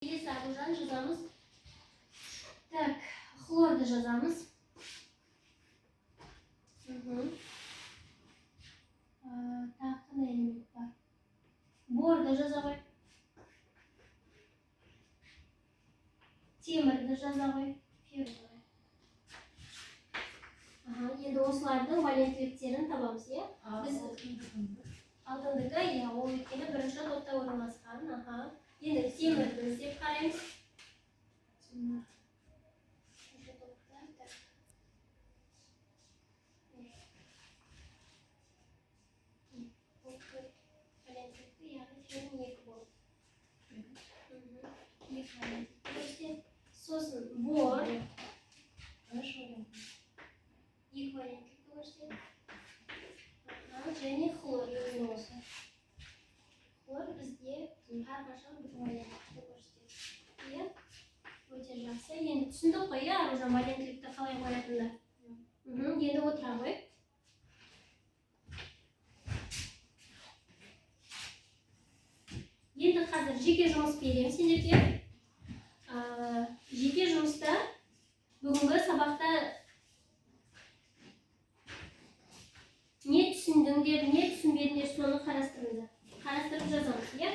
Келесі аружан жазамыз. Так, хлорды жазамыз. Тағы қандай элемент бар? Борды жаза ғой. Темірді жаза ғой. Енді осылардың валенттіліктерін табамыз, е? Біз алтындығы, ол өйткені бірінші топта орналасқан. Енді темірді іздеп қараймыз. Сосын бор. Екі валенттілікті көрсетеді. Және хлор. Хлор бізде әрқашан бір валенттілікті көрсетеді. Өте жақсы. Енді түсіндік қой, аружан валенттілікті қалай қоятынды. Енді отыра ғой. Енді қазір жеке жұмыс беремін сендерге. Жеке жұмыста бүгінгі сабақта не түсіндіңдер, не түсінбедіңдер, соны қарастырып жазамыз, е?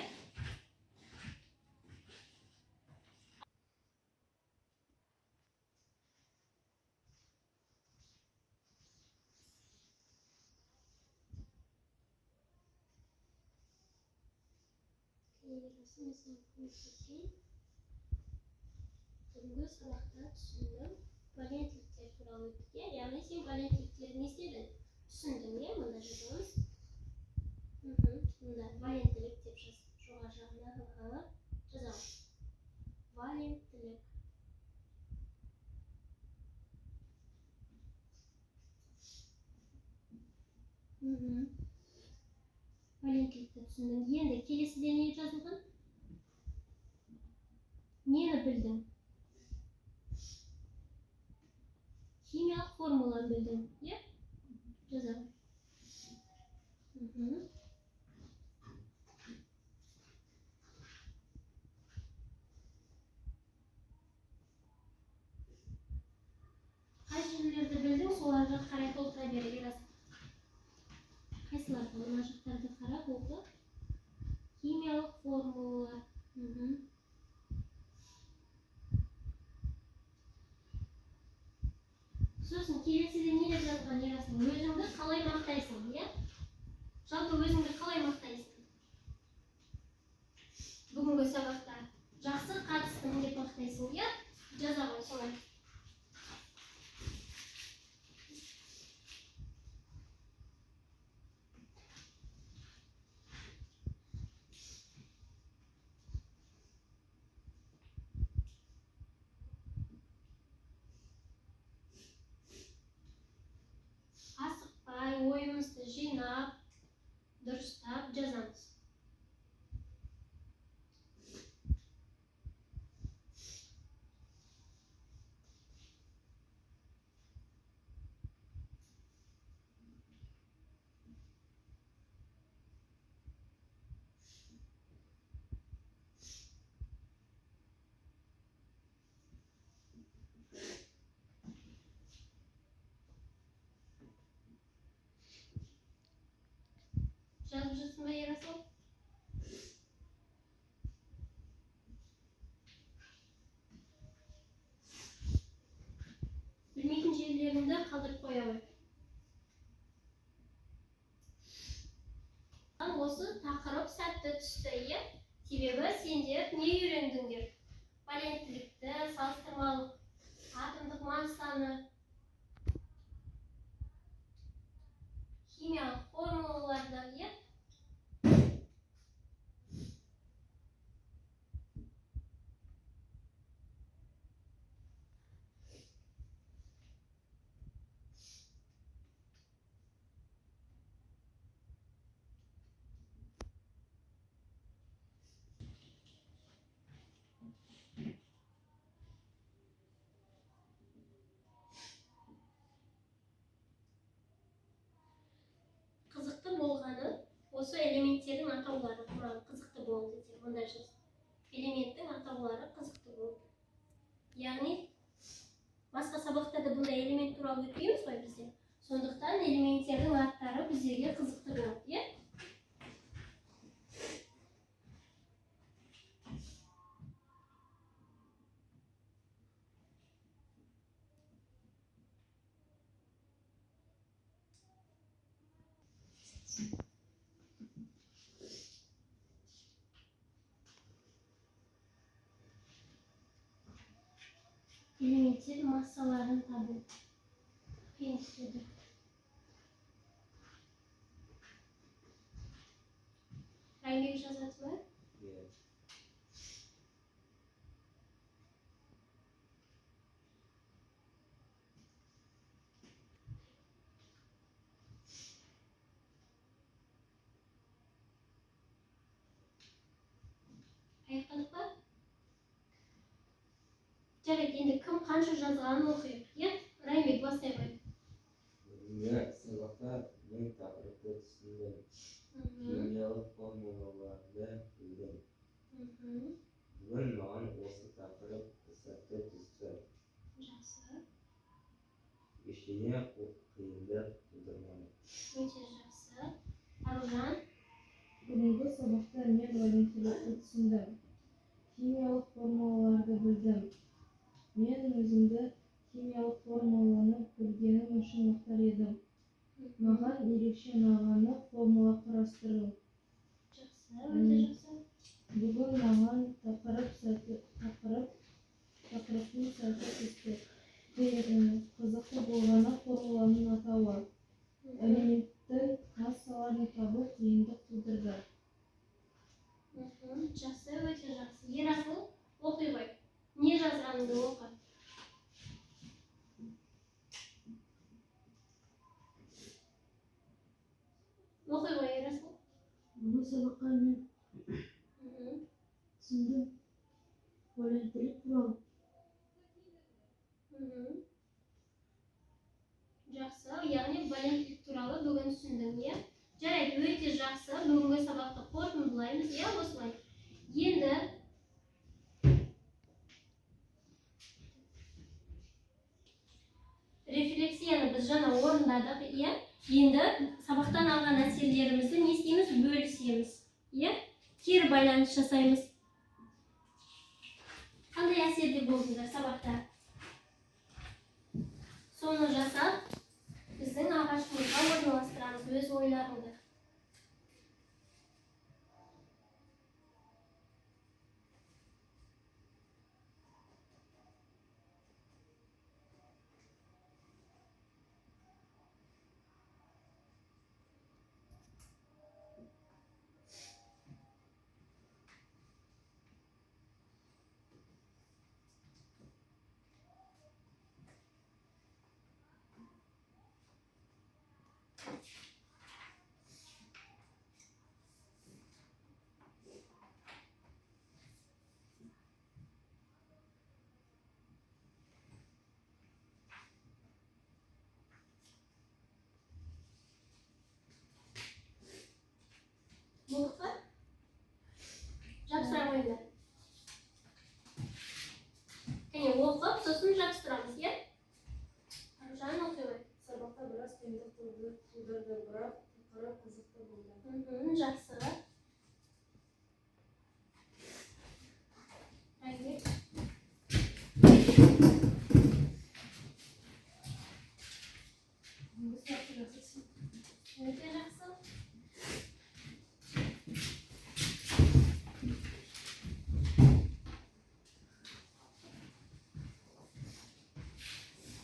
Бүгінгі сабақта түсіндім. Валенттіліктер туралы өттік, яғни сен валенттіліктерін не істедің? Түсіндің, е? Мұнда жазамыз. Мұнда валенттілік деп жоғары жағына жазамыз. Валенттілік. Валенттілікті түсіндің. Енді келесіде не жазылған? Нені білдің? Химиялық формуланы білдің, е? Жазамын. Қай жерлерді білдің, соларға қарай толтыра беріңіз. Қайсыларды? Мына жақтарды қарап оқы. Химиялық формулалар. Сосын келесіде не деп жазған ерасың? Өзіңді қалай мақтайсың, е? Жалпы өзіңді қалай мақтайсың? Бүгінгі сабақта жақсы қатыстың деп мақтайсың, е? Жаза ғой солай. Асықпай, ойымызды жинап, дұрыстап жазамыз. Жазып жатсың ба, Ерасыл? Білмейтін жерлеріңді қалдырып қоя ғой. Осы тақырып сәтті түсті, е? Себебі сендер не үйрендіңдер? Валенттілікті, салыстырмалық атомдық массаны, химиялық формулаларды, е? Осы элементтердің атаулары туралы қызықты болды деп мұнда жаз. Элементтің атаулары. табылары қызықты болды. Яғни басқа сабақтарда бұндай элемент туралы өтпейміз ғой бізде. Сондықтан элементтердің аттары біздерге қызықты болады, иә? Элементтер массаларын табу қиындығы. Райымбек жазады ма? Аяқтадық па? Жарайды, енді кім қанша жазғанын оқиық, иә? Райымбек бастай қой. Сабақта мен тақырыпты түсіндім. Химиялық формулаларды білдім. Бүгін маған осы тақырып сәтті түсті. Жақсы. Ештеңе қиындық тудырмады. Өте жақсы. Аружан? Бүгінгі сабақта мен валентилікті түсіндім. Химиялық формулаларды білдім. Мен өзімді химиялық формуланы білгенім үшін мақтар едім. Маған ерекше ұнағаны формула құрастыру. Жақсы, өте жақсы. Бүгін маған тақырыптың сәті түсті. Қызықты болғаны формуланың атауы. Элементтің массаларын табу қиындық тудырды. Жақсы, өте жақсы. Ерасыл, оқи ғой. Не жазғаныңды оқы. Оқи ғой, Ерасыл. Бұл сабаққа мен түсіндім. Валентилік туралы. Жақсы, яғни валентилік туралы бүгін түсіндің, иә? Жарайды, өте жақсы. Бүгінгі сабақты қорытындылаймыз, иә, осылай. Енді рефлексияны біз жаңа орындадық, иә? Енді сабақтан алған әсерлерімізді не істейміз? Бөлісеміз, иә? Кері байланыс жасаймыз. Қандай әсерде болдыңдар сабақта? Соны жасап, біздің ағашымызға орналастырамыз өз ойларыңды. Болдық па? Жабыстыра қойыңдар. Кәне оқып, сосын жабыстырамыз, иә? Аружан оқи ғой. Сабақта біраз қиындық тудырды, бірақ тақырып қызықты болды. Жақсы. Райымбек. Бүгінгі сабақты жақсы. Өте жақсы.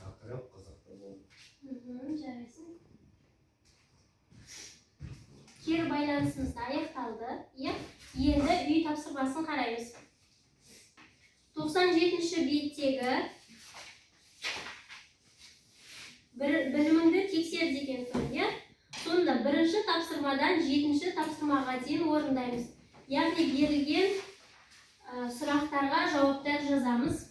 Тақырып қызықты болды. Жарайсың. Кері байланысымыз аяқталды, иә? Енді үй тапсырмасын қараймыз. 97-ші беттегі біліміңді тексер деген соң, иә? Сонда бірінші тапсырмадан 7-ші тапсырмаға дейін орындаймыз. Яғни берілген сұрақтарға жауаптар жазамыз.